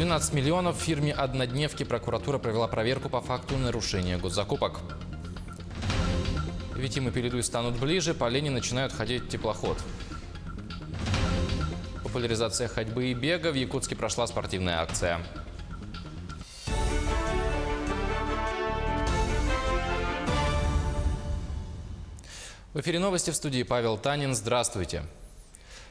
12 миллионов в фирме «Однодневки» прокуратура провела проверку по факту нарушения госзакупок. Витим и Пеледуй станут ближе, по Лене начинают ходить теплоход. Популяризация ходьбы и бега. В Якутске прошла спортивная акция. В эфире новости, в студии Павел Танин. Здравствуйте.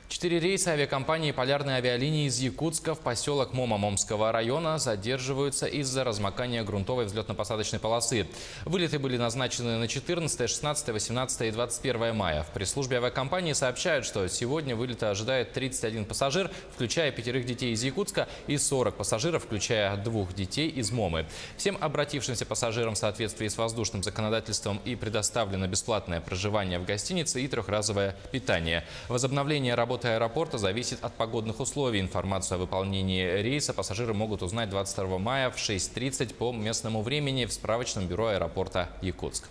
4 рейса авиакомпании «Полярной авиалинии» из Якутска в поселок Мома Момского района задерживаются из-за размокания грунтовой взлетно-посадочной полосы. Вылеты были назначены на 14, 16, 18 и 21 мая. В пресс-службе авиакомпании сообщают, что сегодня вылета ожидает 31 пассажир, включая 5 детей из Якутска, и 40 пассажиров, включая 2 детей из Момы. Всем обратившимся пассажирам в соответствии с воздушным законодательством и предоставлено бесплатное проживание в гостинице и трехразовое питание. Возобновление работы аэропорта зависит от погодных условий. Информацию о выполнении рейса пассажиры могут узнать 22 мая в 6:30 по местному времени в справочном бюро аэропорта Якутск.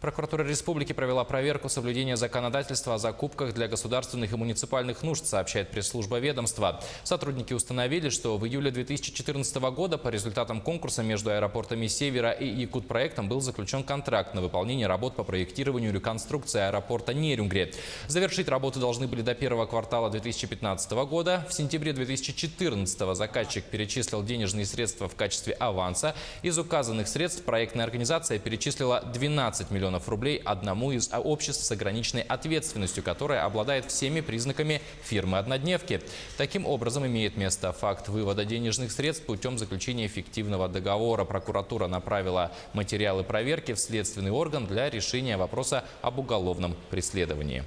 Прокуратура республики провела проверку соблюдения законодательства о закупках для государственных и муниципальных нужд, сообщает пресс-служба ведомства. Сотрудники установили, что в июле 2014 года по результатам конкурса между аэропортами Севера и Якутпроектом был заключен контракт на выполнение работ по проектированию и реконструкции аэропорта Нерюнгри. Завершить работы должны были до первого квартала 2015 года. В сентябре 2014 заказчик перечислил денежные средства в качестве аванса. Из указанных средств проектная организация перечислила 12 миллионов рублей одному из обществ с ограниченной ответственностью, которая обладает всеми признаками фирмы «Однодневки». Таким образом, имеет место факт вывода денежных средств путем заключения фиктивного договора. Прокуратура направила материалы проверки в следственный орган для решения вопроса об уголовном преследовании.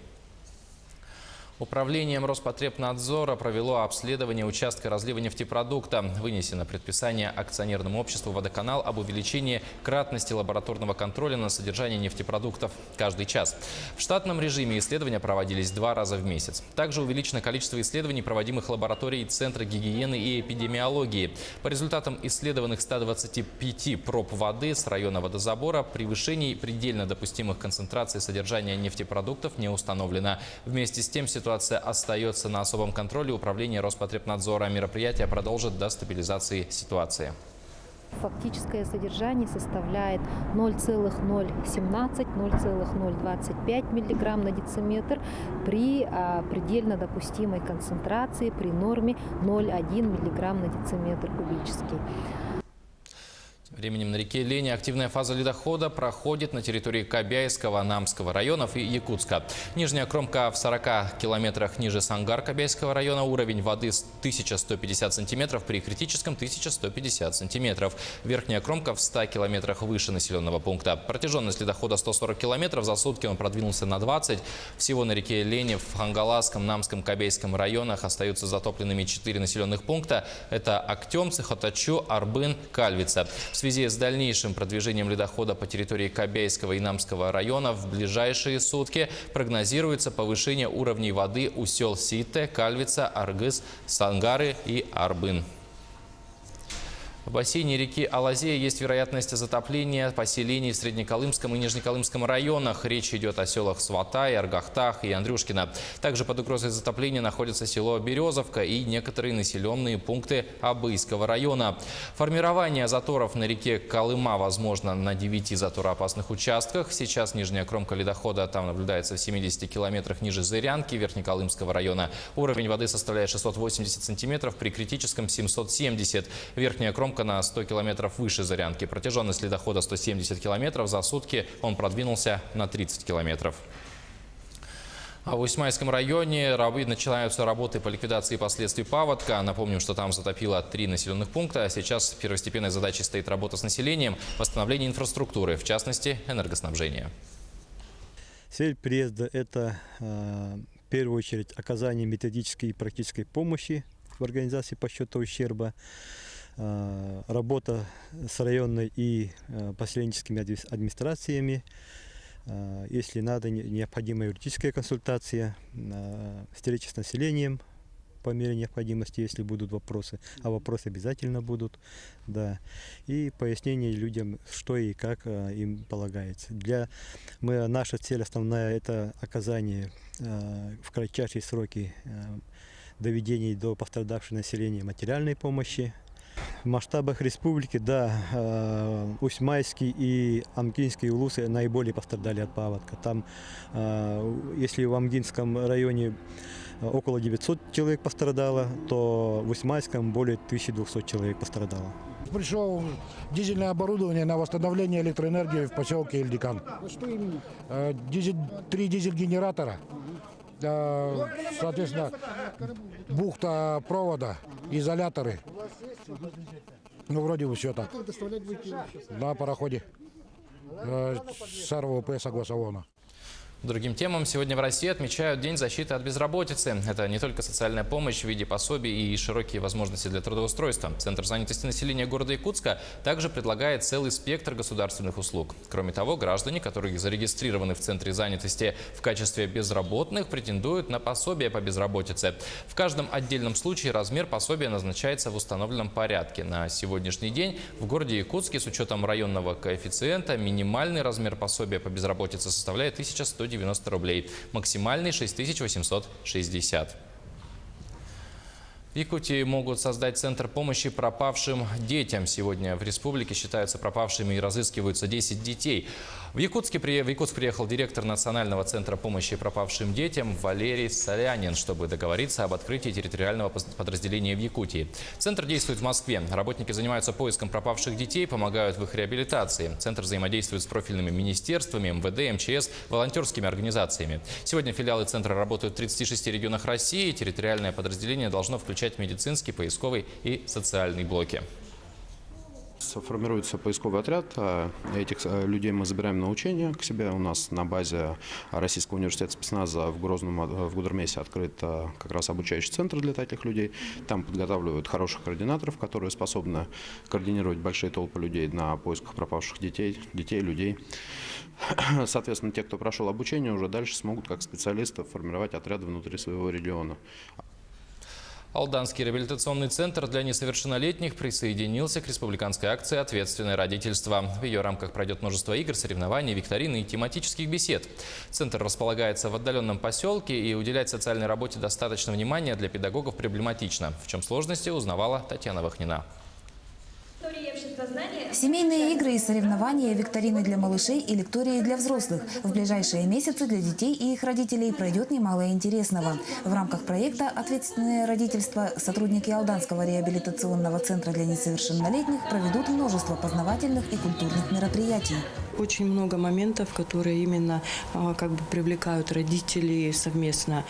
Управлением Роспотребнадзора провело обследование участка разлива нефтепродукта. Вынесено предписание акционерному обществу «Водоканал» об увеличении кратности лабораторного контроля на содержание нефтепродуктов каждый час. В штатном режиме исследования проводились 2 раза в месяц. Также увеличено количество исследований, проводимых лабораторией Центра гигиены и эпидемиологии. По результатам исследованных 125 проб воды с района водозабора превышений предельно допустимых концентраций содержания нефтепродуктов не установлено. Вместе с тем ситуация остается на особом контроле управления Роспотребнадзора. Мероприятие продолжит до стабилизации ситуации. Фактическое содержание составляет 0,017–0,025 мг на дециметр при предельно допустимой концентрации при норме 0,1 мг на дециметр кубический. Тем временем на реке Лене активная фаза ледохода проходит на территории Кобяйского, Намского районов и Якутска. Нижняя кромка в 40 километрах ниже Сангар Кобяйского района. Уровень воды 1150 сантиметров, при критическом 1150 сантиметров. Верхняя кромка в 100 километрах выше населенного пункта. Протяженность ледохода 140 километров. За сутки он продвинулся на 20. Всего на реке Лене в Хангаласском, Намском, Кобяйском районах остаются затопленными 4 населенных пункта. Это Актемцы, Хотачу, Арбын, Кальвица. В связи с дальнейшим продвижением ледохода по территории Кобяйского и Намского районов в ближайшие сутки прогнозируется повышение уровней воды у сел Сите, Кальвица, Аргыс, Сангары и Арбын. В бассейне реки Алазея есть вероятность затопления поселений в Среднеколымском и Нижнеколымском районах. Речь идет о селах Сватай, Аргахтах и Андрюшкино. Также под угрозой затопления находится село Березовка и некоторые населенные пункты Абыйского района. Формирование заторов на реке Колыма возможно на 9 затороопасных участках. Сейчас нижняя кромка ледохода там наблюдается в 70 километрах ниже Зырянки Верхнеколымского района. Уровень воды составляет 680 сантиметров, при критическом 770. Верхняя кромка на 100 километров выше Зырянки. Протяженность ледохода 170 километров. За сутки он продвинулся на 30 километров. А в Усмайском районе начинаются работы по ликвидации последствий паводка. Напомним, что там затопило 3 населенных пункта. Сейчас первостепенной задачей стоит работа с населением, восстановление инфраструктуры, в частности, энергоснабжения. Цель приезда – это в первую очередь оказание методической и практической помощи в организации подсчета ущерба, работа с районной и поселенческими администрациями, если надо, необходима юридическая консультация, встреча с населением по мере необходимости, если будут вопросы, а вопросы обязательно будут, да, и пояснение людям, что и как им полагается. Наша цель основная – это оказание в кратчайшие сроки доведения до пострадавшего населения материальной помощи. В масштабах республики, да, Усть-Майский и Амгинский улусы наиболее пострадали от паводка. Там, если в Амгинском районе около 900 человек пострадало, то в Усть-Майском более 1200 человек пострадало. Пришел дизельное оборудование на восстановление электроэнергии в поселке Ильдикан. Что именно? 3 дизель-генератора, соответственно, бухта провода, изоляторы. Ну, вроде бы все так. Как доставлять будете сейчас? На пароходе. С РВП согласовано. Другим темам сегодня в России отмечают День защиты от безработицы. Это не только социальная помощь в виде пособий и широкие возможности для трудоустройства. Центр занятости населения города Якутска также предлагает целый спектр государственных услуг. Кроме того, граждане, которые зарегистрированы в Центре занятости в качестве безработных, претендуют на пособие по безработице. В каждом отдельном случае размер пособия назначается в установленном порядке. На сегодняшний день в городе Якутске с учетом районного коэффициента минимальный размер пособия по безработице составляет 1190 рублей, максимальный 6860. В Якутии могут создать центр помощи пропавшим детям. Сегодня в республике считаются пропавшими и разыскиваются 10 детей. В Якутск приехал директор Национального центра помощи пропавшим детям Валерий Солянин, чтобы договориться об открытии территориального подразделения в Якутии. Центр действует в Москве. Работники занимаются поиском пропавших детей, помогают в их реабилитации. Центр взаимодействует с профильными министерствами, МВД, МЧС, волонтерскими организациями. Сегодня филиалы центра работают в 36 регионах России. Территориальное подразделение должно включать медицинский, поисковый и социальный блоки. Формируется поисковый отряд. Этих людей мы забираем на учение к себе. У нас на базе Российского университета спецназа в Грозном, в Гудермесе открыт как раз обучающий центр для таких людей. Там подготавливают хороших координаторов, которые способны координировать большие толпы людей на поисках пропавших детей, людей. Соответственно, те, кто прошел обучение, уже дальше смогут как специалисты формировать отряды внутри своего региона. Алданский реабилитационный центр для несовершеннолетних присоединился к республиканской акции «Ответственное родительство». В ее рамках пройдет множество игр, соревнований, викторин и тематических бесед. Центр располагается в отдаленном поселке, и уделять социальной работе достаточно внимания для педагогов проблематично. В чем сложности, узнавала Татьяна Вахнина. Семейные игры и соревнования, викторины для малышей и лектории для взрослых. В ближайшие месяцы для детей и их родителей пройдет немало интересного. В рамках проекта «Ответственное родительство» сотрудники Алданского реабилитационного центра для несовершеннолетних проведут множество познавательных и культурных мероприятий. Очень много моментов, которые именно привлекают родителей, совместно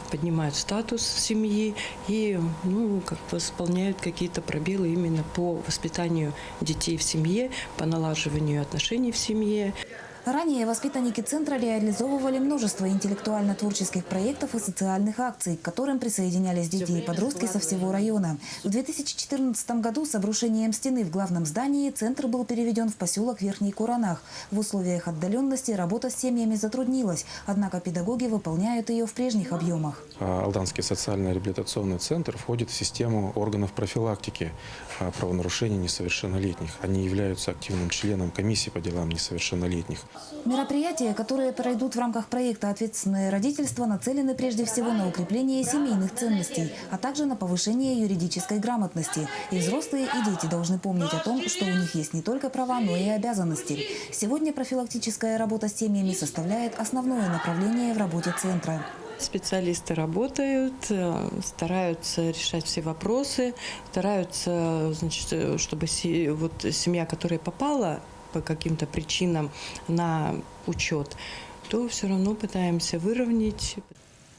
поднимают статус семьи и восполняют какие-то пробелы именно по воспитанию детей в семье, по налаживанию отношений в семье. Ранее воспитанники центра реализовывали множество интеллектуально-творческих проектов и социальных акций, к которым присоединялись дети и подростки со всего района. В 2014 году с обрушением стены в главном здании центр был переведен в поселок Верхний Куранах. В условиях отдаленности работа с семьями затруднилась, однако педагоги выполняют ее в прежних объемах. Алданский социально-реабилитационный центр входит в систему органов профилактики правонарушений несовершеннолетних. Они являются активным членом комиссии по делам несовершеннолетних. Мероприятия, которые пройдут в рамках проекта «Ответственное родительство», нацелены прежде всего на укрепление семейных ценностей, а также на повышение юридической грамотности. И взрослые, и дети должны помнить о том, что у них есть не только права, но и обязанности. Сегодня профилактическая работа с семьями составляет основное направление в работе центра. Специалисты работают, стараются решать все вопросы, стараются, чтобы семья, которая попала по каким-то причинам на учет, то все равно пытаемся выровнять.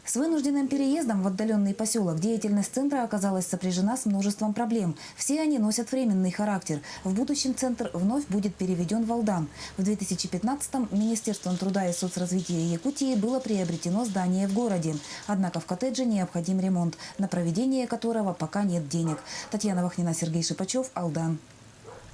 С вынужденным переездом в отдаленный поселок деятельность центра оказалась сопряжена с множеством проблем. Все они носят временный характер. В будущем центр вновь будет переведен в Алдан. В 2015-м Министерством труда и соцразвития Якутии было приобретено здание в городе. Однако в коттедже необходим ремонт, на проведение которого пока нет денег. Татьяна Вахнина, Сергей Шипачев, Алдан.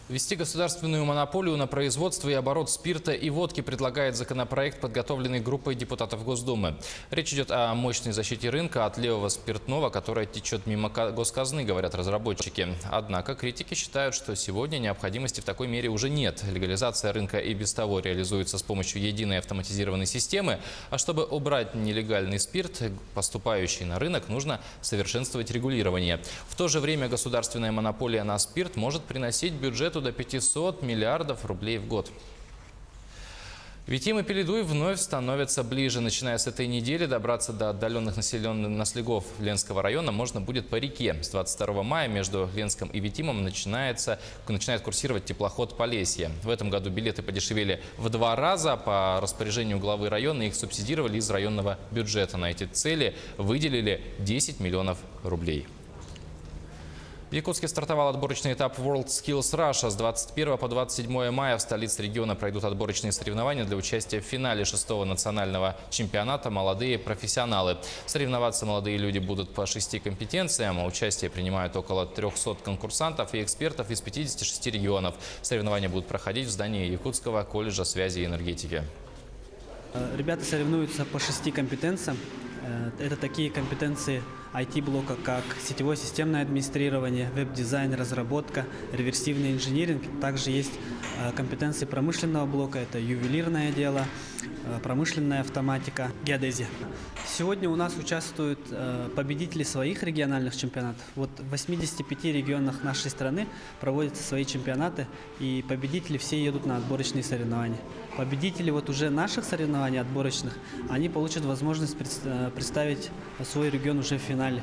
Ввести государственную монополию на производство и оборот спирта и водки предлагает законопроект, подготовленный группой депутатов Госдумы. Речь идет о мощной защите рынка от левого спиртного, которое течет мимо госказны, говорят разработчики. Однако критики считают, что сегодня необходимости в такой мере уже нет. Легализация рынка и без того реализуется с помощью единой автоматизированной системы. А чтобы убрать нелегальный спирт, поступающий на рынок, нужно совершенствовать регулирование. В то же время государственная монополия на спирт может приносить бюджету до 500 миллиардов рублей в год. Витим и Пеледуй вновь становятся ближе. Начиная с этой недели добраться до отдаленных населенных слегов Ленского района можно будет по реке. С 22 мая между Ленском и Витимом начинает курсировать теплоход Полесье. В этом году билеты подешевели в 2 раза. По распоряжению главы района их субсидировали из районного бюджета. На эти цели выделили 10 миллионов рублей. В Якутске стартовал отборочный этап World Skills Russia. С 21 по 27 мая в столице региона пройдут отборочные соревнования для участия в финале 6-го национального чемпионата «Молодые профессионалы». Соревноваться молодые люди будут по 6 компетенциям. Участие принимают около 300 конкурсантов и экспертов из 56 регионов. Соревнования будут проходить в здании Якутского колледжа связи и энергетики. Ребята соревнуются по 6 компетенциям. Это такие компетенции IT-блока, как сетевое системное администрирование, веб-дизайн, разработка, реверсивный инжиниринг. Также есть компетенции промышленного блока, это ювелирное дело, промышленная автоматика, геодезия. Сегодня у нас участвуют победители своих региональных чемпионатов. Вот в 85 регионах нашей страны проводятся свои чемпионаты, и победители все едут на отборочные соревнования. Победители вот уже наших соревнований отборочных, они получат возможность представить свой регион уже в финале.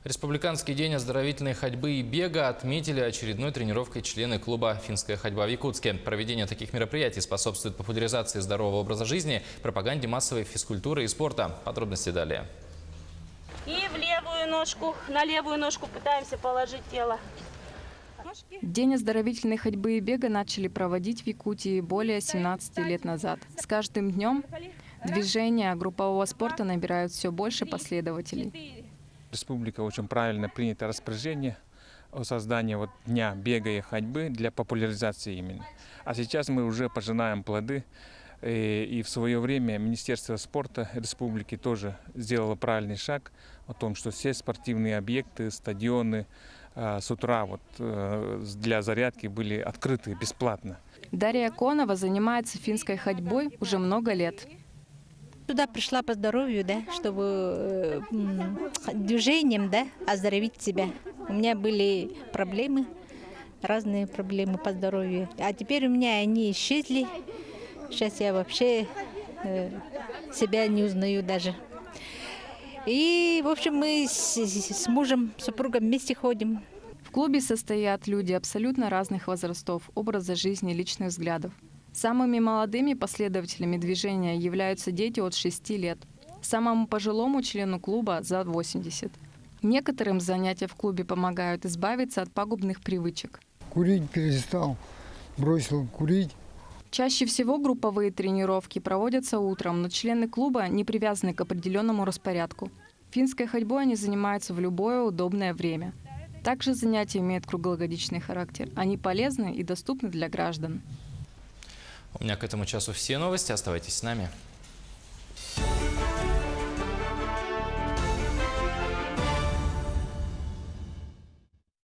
Республиканский день оздоровительной ходьбы и бега отметили очередной тренировкой члены клуба «Финская ходьба» в Якутске. Проведение таких мероприятий способствует популяризации здорового образа жизни, пропаганде массовой физкультуры и спорта. Подробности далее. И в левую ножку, на левую ножку пытаемся положить тело. День оздоровительной ходьбы и бега начали проводить в Якутии более 17 лет назад. С каждым днем движения группового спорта набирают все больше последователей. Республика очень правильно принято распоряжение о создании дня бега и ходьбы для популяризации именно. А сейчас мы уже пожинаем плоды. И в свое время Министерство спорта республики тоже сделало правильный шаг о том, что все спортивные объекты, стадионы с утра для зарядки были открыты бесплатно. Дарья Конова занимается финской ходьбой уже много лет. Сюда пришла по здоровью, да, чтобы движением, да, оздоровить себя. У меня были проблемы, разные проблемы по здоровью. А теперь у меня они исчезли. Сейчас я вообще себя не узнаю даже. И, в общем, мы с мужем, супругом вместе ходим. В клубе состоят люди абсолютно разных возрастов, образа жизни, личных взглядов. Самыми молодыми последователями движения являются дети от 6 лет. Самому пожилому члену клуба за 80. Некоторым занятия в клубе помогают избавиться от пагубных привычек. Курить перестал, бросил курить. Чаще всего групповые тренировки проводятся утром, но члены клуба не привязаны к определенному распорядку. Финской ходьбой они занимаются в любое удобное время. Также занятия имеют круглогодичный характер. Они полезны и доступны для граждан. У меня к этому часу все новости. Оставайтесь с нами.